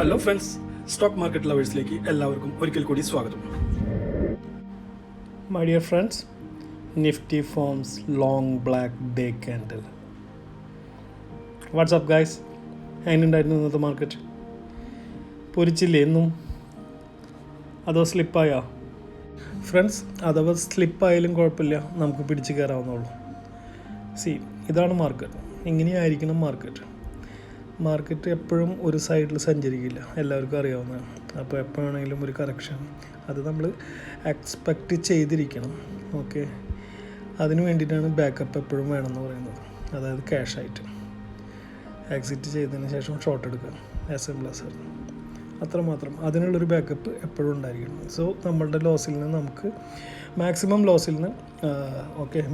Hello friends, stock market ലവേഴ്സിലേക്ക് എല്ലാവർക്കും ഒരിക്കൽ കൂടി സ്വാഗതം. My dear friends, Nifty forms long black day candle. What's up guys? എങ്ങനെയുണ്ടായിരുന്നു ഇന്നത്തെ മാർക്കറ്റ്? പൊരിച്ചില്ലേ എന്നും? അതോ സ്ലിപ്പായോ? ഫ്രണ്ട്സ്, അഥവാ സ്ലിപ്പായാലും കുഴപ്പമില്ല, നമുക്ക് പിടിച്ച് കയറാവുന്നുള്ളൂ. ഇതാണ് മാർക്കറ്റ്. ഇങ്ങനെയായിരിക്കണം മാർക്കറ്റ് എപ്പോഴും ഒരു സൈഡിൽ സഞ്ചരിക്കില്ല, എല്ലാവർക്കും അറിയാവുന്നതാണ്. അപ്പോൾ എപ്പോഴാണെങ്കിലും ഒരു കറക്ഷൻ അത് നമ്മൾ എക്സ്പെക്റ്റ് ചെയ്തിരിക്കണം. ഓക്കെ, അതിന് വേണ്ടിയിട്ടാണ് ബാക്കപ്പ് എപ്പോഴും വേണമെന്ന് പറയുന്നത്. അതായത് ക്യാഷായിട്ട് എക്സിറ്റ് ചെയ്തതിന് ശേഷം ഷോർട്ട് എടുക്കുക, ആസ് സിമ്പിൾ ആസ് ദാറ്റ്. അത്രമാത്രം. അതിനുള്ളൊരു ബാക്കപ്പ് എപ്പോഴും ഉണ്ടായിരിക്കണം. സോ നമ്മളുടെ ലോസിൽ നിന്ന് നമുക്ക് മാക്സിമം ലോസിൽ നിന്ന്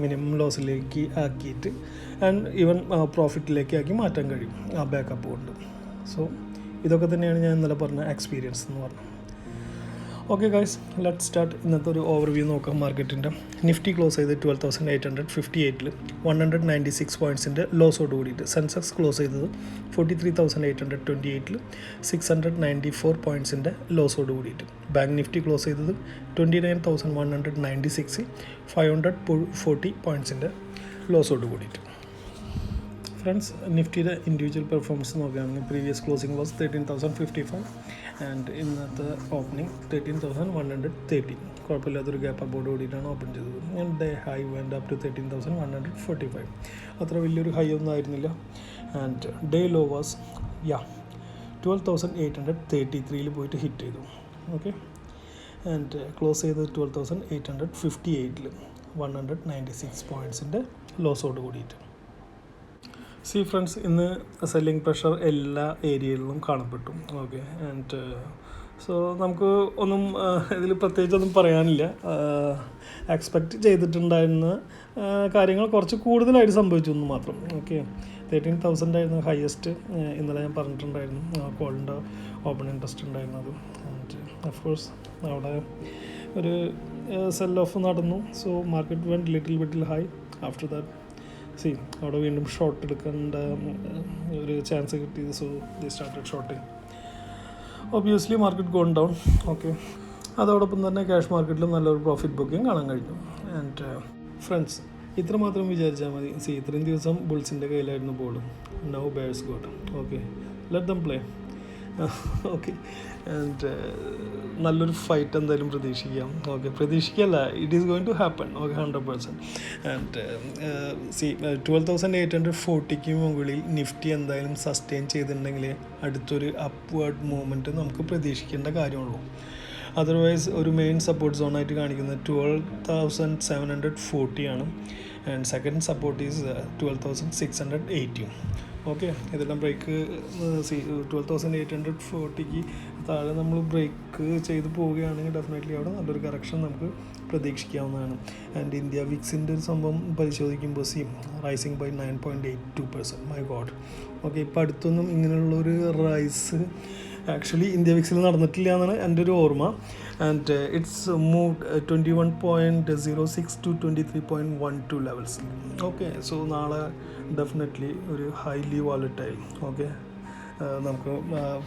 മിനിമം ലോസിലേക്ക് ആക്കിയിട്ട് ആൻഡ് ഈവൻ പ്രോഫിറ്റിലേക്ക് ആക്കി മാറ്റാൻ കഴിയും ആ ബാക്കപ്പ് കൊണ്ട്. സോ ഇതൊക്കെ തന്നെയാണ് ഞാൻ ഇന്നലെ പറഞ്ഞ എക്സ്പീരിയൻസ് എന്ന് പറഞ്ഞത്. Okay guys, let start. ഇന്നത്തെ ഒരു ഓവർവ്യൂ നോക്കാം മാർക്കറ്റിൻ്റെ. നിഫ്റ്റി ക്ലോസ് ചെയ്ത് 12,858 196 പോയിൻറ്റ്സിൻ്റെ ലോസോട് കൂടിയിട്ട്. സെൻസെക്സ് ക്ലോസ് ചെയ്തത് 43,828 694 പോയിൻറ്റ്സിൻ്റെ ലോസോട് കൂടിയിട്ട്. ബാങ്ക് നിഫ്റ്റി ക്ലോസ് ചെയ്തത് 29,196 540 പോയിൻറ്റ്സിൻ്റെ ലോസോട് കൂടിയിട്ട്. ഫ്രണ്ട്സ്, നിഫ്റ്റിയുടെ ഇൻഡിവിജ്വൽ പെർഫോമൻസ് നോക്കുകയാണെങ്കിൽ പ്രീവിയസ് ക്ലോസിംഗ് വാസ് 13,055 ആൻഡ് ഇന്നത്തെ ഓപ്പണിംഗ് 13,130. കുഴപ്പമില്ലാത്തൊരു ഗ്യാപ്പ് അബോർഡ് കൂടിയിട്ടാണ് ഓപ്പൺ ചെയ്തത്. And day high went up to 13,145. അത്ര വലിയൊരു ഹൈ ഒന്നും ആയിരുന്നില്ല. ആൻഡ് ഡേ ലോ വാസ് 12,833 പോയിട്ട് ഹിറ്റ് ചെയ്തു. ഓക്കെ, ആൻഡ് ക്ലോസ് ചെയ്തത് 12,858 196 പോയിൻറ്റ്സിൻ്റെ ലോസോട് കൂടിയിട്ട്. ഫ്രണ്ട്സ്, ഇന്ന് സെല്ലിംഗ് പ്രഷർ എല്ലാ ഏരിയയിലും കാണപ്പെട്ടു. ഓക്കെ, ആൻഡ് സോ നമുക്ക് ഒന്നും ഇതിൽ പ്രത്യേകിച്ചൊന്നും പറയാനില്ല. എക്സ്പെക്റ്റ് ചെയ്തിട്ടുണ്ടായിരുന്ന കാര്യങ്ങൾ കുറച്ച് കൂടുതലായിട്ട് സംഭവിച്ചു എന്ന് മാത്രം. ഓക്കെ, 13,000 ആയിരുന്നു ഹയസ്റ്റ്. ഇന്നലെ ഞാൻ പറഞ്ഞിട്ടുണ്ടായിരുന്നു കോളിൻ്റെ ഓപ്പൺ ഇൻട്രസ്റ്റ് ഉണ്ടായിരുന്നത്. ആൻഡ് ഓഫ്കോഴ്സ് അവിടെ ഒരു സെൽ ഓഫ് നടന്നു. സോ മാർക്കറ്റ് വെൻറ്റ് ലിറ്റിൽ ബിറ്റിൽ ഹൈ. ആഫ്റ്റർ ദാറ്റ് അവിടെ വീണ്ടും ഷോർട്ട് എടുക്കേണ്ട ഒരു ചാൻസ് കിട്ടി. So they started shorting. Obviously market gone down. Okay, അതോടൊപ്പം തന്നെ ക്യാഷ് മാർക്കറ്റിലും നല്ലൊരു പ്രോഫിറ്റ് ബുക്കിംഗ് കാണാൻ കഴിഞ്ഞു. ആൻഡ് ഫ്രണ്ട്സ്, ഇത്രമാത്രം വിചാരിച്ചാൽ മതി. ഇത്രയും ദിവസം ബുൾസിൻ്റെ കയ്യിലായിരുന്നു ബോളും. Now bears got. Okay, let them play. Okay, and നല്ലൊരു ഫൈറ്റ് എന്തായാലും പ്രതീക്ഷിക്കാം. ഓക്കെ, പ്രതീക്ഷിക്കല്ല, it is going to happen. Okay, 100%. And 12,840 മുകളിൽ നിഫ്റ്റി എന്തായാലും സസ്റ്റെയിൻ ചെയ്തിട്ടുണ്ടെങ്കിൽ അടുത്തൊരു അപ്വേർഡ് മൂവ്മെൻറ്റ് നമുക്ക് പ്രതീക്ഷിക്കേണ്ട കാര്യമുള്ളൂ. അതർവൈസ് ഒരു മെയിൻ സപ്പോർട്ട് സോണായിട്ട് കാണിക്കുന്നത് 12,740 ആണ്. And second support is 12,680. Okay, ഇതെല്ലാം ബ്രേക്ക് 12,840 താഴെ നമ്മൾ ബ്രേക്ക് ചെയ്ത് പോവുകയാണെങ്കിൽ ഡെഫിനറ്റ്ലി അവിടെ നല്ലൊരു കറക്ഷൻ നമുക്ക് പ്രതീക്ഷിക്കാവുന്നതാണ്. ആൻഡ് ഇന്ത്യ വിക്സിൻ്റെ ഒരു സംഭവം പരിശോധിക്കുമ്പോൾ rising by 9.82%. My God. Okay, ഇപ്പോൾ അടുത്തൊന്നും ഇങ്ങനെയുള്ളൊരു റൈസ് ആക്ച്വലി ഇന്ത്യ വിക്സിൽ നടന്നിട്ടില്ല എന്നാണ് എൻ്റെ ഒരു ഓർമ്മ. And it's moved 21.06 to 23.12 levels. Okay, so നാളെ ഡെഫിനറ്റ്ലി ഒരു ഹൈലി വോളറ്റൈൽ നമുക്ക്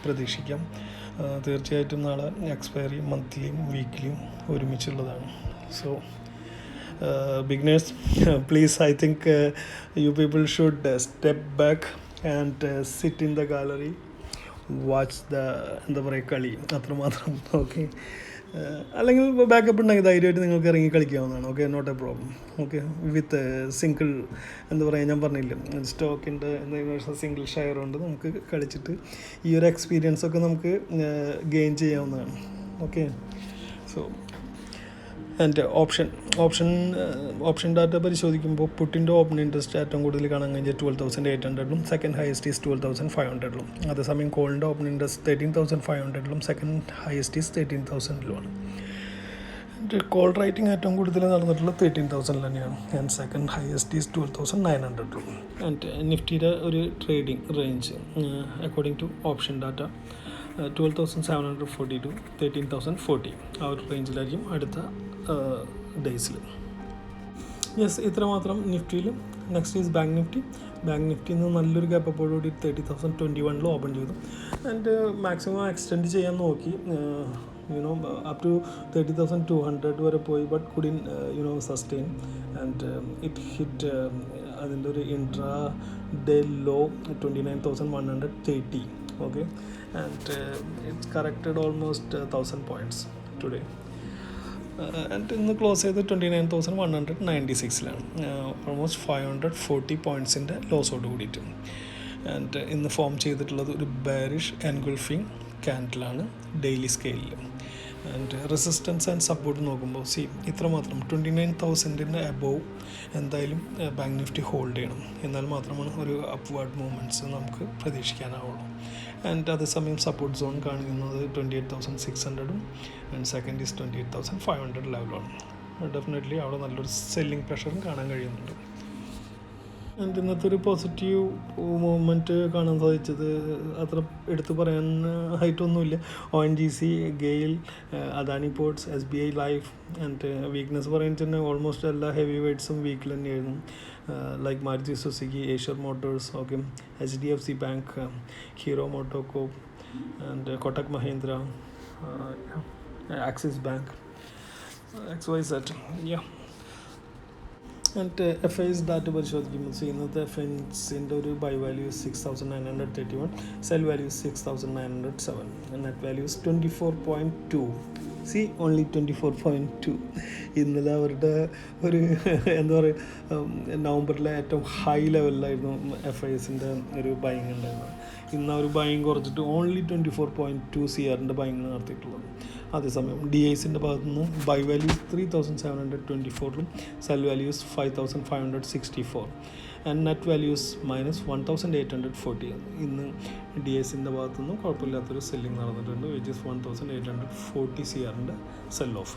പ്രതീക്ഷിക്കാം. തീർച്ചയായിട്ടും നാളെ എക്സ്പയറി മന്ത്ലിയും വീക്ക്ലിയും ഒരുമിച്ചുള്ളതാണ്. So beginners, please, I think you people should step back and sit in the gallery, watch the കളി, അത്രമാത്രം. ഓക്കെ, അല്ലെങ്കിൽ ബാക്കപ്പ് ഉണ്ടെങ്കിൽ ധൈര്യമായിട്ട് നിങ്ങൾക്ക് ഇറങ്ങി കളിക്കാവുന്നതാണ്. Okay, not a problem. Okay, with single ഞാൻ പറഞ്ഞില്ല, സ്റ്റോക്കിൻ്റെ എന്തെങ്കിലും സിംഗിൾ ഷെയർ കൊണ്ട് നമുക്ക് കളിച്ചിട്ട് ഈ ഒരു എക്സ്പീരിയൻസൊക്കെ നമുക്ക് ഗെയിൻ ചെയ്യാവുന്നതാണ്. Okay, so and option data പരിശോധിക്കുമ്പോൾ പുട്ടിൻ്റെ ഓപ്പൺ ഇൻട്രസ്റ്റ് ഏറ്റവും കൂടുതൽ കാണാൻ കഴിഞ്ഞാൽ 12,800 സെക്കൻഡ് ഹയസ്റ്റ് ഈസ് 12,500. അതേസമയം കോളിൻ്റെ open interest 13,500 second highest is 13,000 and call writing ഏറ്റവും കൂടുതൽ നടന്നിട്ടുള്ളത് 13,000 തന്നെയാണ്. And second highest is 12,900. And നിഫ്റ്റിയുടെ ഒരു trading range according to option data 12,740 to 13,040 ആ ഒരു റേഞ്ചിലായിരിക്കും അടുത്ത ഡേയ്സിൽ. യെസ്, ഇത്രമാത്രം നിഫ്റ്റിയിൽ. Next is bank Nifty. Bank നിഫ്റ്റിയിൽ നിന്ന് നല്ലൊരു ഗ്യാപ്പോടുകൂടി 30,021 ഓപ്പൺ ചെയ്തു. ആൻഡ് മാക്സിമം എക്സ്റ്റെൻഡ് ചെയ്യാൻ നോക്കി, up to 30,200 വരെ പോയി, but couldn't sustain. And it hit അതിൻ്റെ ഒരു intraday low 29,130. Okay, and it's corrected almost 1,000 points today. And ഇന്ന് ക്ലോസ് ചെയ്ത് 29,196 ഓൾമോസ്റ്റ് 540 പോയിൻറ്റ്സിൻ്റെ ലോസോട് കൂടിയിട്ട്. ആൻഡ് ഇന്ന് ഫോം ചെയ്തിട്ടുള്ളത് ഒരു ബാരിഷ് എൻഗുൾഫിങ് ക്യാൻഡിലാണ് ഡെയിലി സ്കെയിലിൽ. ആൻഡ് റെസിസ്റ്റൻസ് ആൻഡ് സപ്പോർട്ട് നോക്കുമ്പോൾ ഇത്രമാത്രം 29,000 അബോവ് എന്തായാലും ബാങ്ക് നിഫ്റ്റി ഹോൾഡ് ചെയ്യണം. എന്നാൽ മാത്രമാണ് ഒരു അപ്വേർഡ് മൂവ്മെൻറ്റ്സ് നമുക്ക് പ്രതീക്ഷിക്കാനാവുള്ളൂ. ആൻഡ് അതേസമയം സപ്പോർട്ട് സോൺ കാണിക്കുന്നത് 28,600 ആൻഡ് സെക്കൻഡ് ഈസ് 28,500 ലെവലാണ്. ഡെഫിനറ്റ്ലി അവിടെ നല്ലൊരു സെല്ലിംഗ് പ്രഷറും കാണാൻ കഴിയുന്നുണ്ട്. ആൻഡ് ഇന്നത്തെ ഒരു പോസിറ്റീവ് മൂവ്മെൻറ്റ് കാണാൻ സാധിച്ചത് അത്ര എടുത്തു പറയാൻ ആയിട്ടൊന്നുമില്ല. ONGC, GAIL, Adani Ports, SBI life. And weakness പറയുന്നത് തന്നെ ഓൾമോസ്റ്റ് എല്ലാ ഹെവി വെയ്റ്റ്സും വീക്കിൽ തന്നെയായിരുന്നു. Like Maruti Suzuki, Eicher Motors, okay, HDFC Bank, Hero MotoCorp, and Kotak Mahindra, Axis Bank, XYZ. And FI's data പരിശോധിക്കുമ്പോൾ ഇന്നത്തെ FI'ൻ്റെ ഒരു buy value 6,931, sell value 6,907, net values 24.2. Only 24.2. ഇന്നലെ അവരുടെ ഒരു എന്താ പറയുക, നവംബറിലെ ഏറ്റവും ഹൈ ലെവലിലായിരുന്നു FI'സിൻ്റെ ഒരു ബൈങ് ഉണ്ടായിരുന്നത്. ഇന്ന് ആ ഒരു ബൈങ് കുറച്ചിട്ട് ഓൺലി 24.2 CRൻ്റെ ബൈങ് നടത്തിയിട്ടുള്ളത്. അതേസമയം DI'സിൻ്റെ ഭാഗത്തു നിന്ന് buy values 3,724, sell values 5,564, and net values -1,840. ഇന്ന് DI'സിൻ്റെ ഭാഗത്തു നിന്ന് കുഴപ്പമില്ലാത്തൊരു സെല്ലിംഗ് നടന്നിട്ടുണ്ട്, വിച്ച് ഇസ് 1,840 CRൻ്റെ സെൽ ഓഫ്.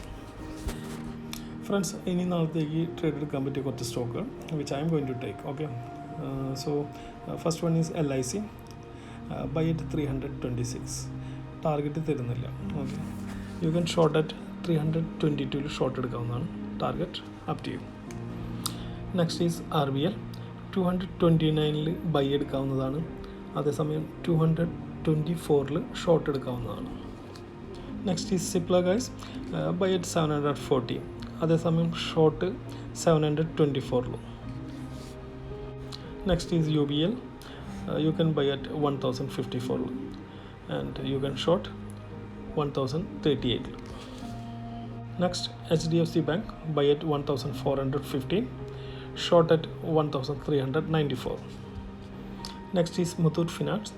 ഫ്രണ്ട്സ്, ഇനി നാളത്തേക്ക് ട്രേഡ് എടുക്കാൻ പറ്റിയ കുറച്ച് സ്റ്റോക്കുകൾ which I'm going to take. Okay, so first one is LIC, buy at 326. Target തരുന്നില്ല. Okay, you can short at 322 short എടുക്കാവുന്നതാണ്. Target up to you. Next is RBL, 229 buy എടുക്കാവുന്നതാണ്. അതേസമയം 224 ഷോർട്ട് എടുക്കാവുന്നതാണ്. Next is Cipla guys, buy at 740. അതേസമയം short 724. Next is UBL, you can buy at 1,054 and you can short 1,038. Next, HDFC Bank, buy at 1,415, short at 1,394. Next is Muthoot Finance.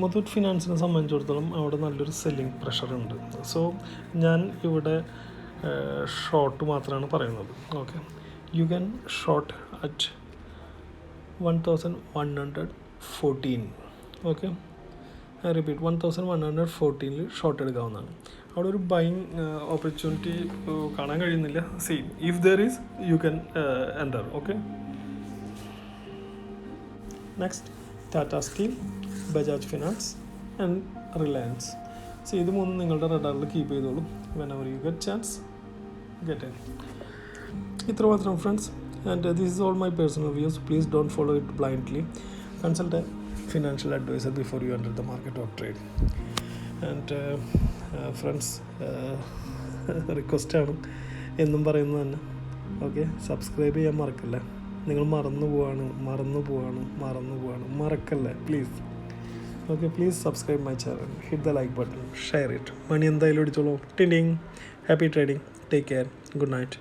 Muthoot ഫിനാൻസിനെ സംബന്ധിച്ചിടത്തോളം അവിടെ നല്ലൊരു selling pressure ഉണ്ട്. So ഞാൻ ഇവിടെ short മാത്രമാണ് പറയുന്നത്. Okay, you can short at 1,114. Okay, I repeat, 1,114 short എടുക്കാവുന്നതാണ്. അവിടെ ഒരു ബൈങ് ഓപ്പർച്യൂണിറ്റി കാണാൻ കഴിയുന്നില്ല. If there is you can enter. Okay, next Tata steel, Bajaj finance and Reliance. ഇത് മൂന്നും നിങ്ങളുടെ റഡാറിൽ കീപ്പ് ചെയ്തോളൂ. Whenever you get chance, get in. ഇത്ര മാത്രം friends. And this is all my personal views. Please don't follow it blindly. Consult a financial advisor before you enter the market or trade. And friends, റിക്വസ്റ്റാണ് എന്നും പറയുന്നത് തന്നെ. Okay, subscribe ചെയ്യാൻ മറക്കല്ലേ. നിങ്ങൾ മറന്നു പോവാണ്, മറക്കല്ലേ please. Okay, please subscribe my channel, hit the like button, share it. മണി എന്തായാലും അടിച്ചോളൂ. ടിൻഡിങ്. Happy trading. Take care. Good night.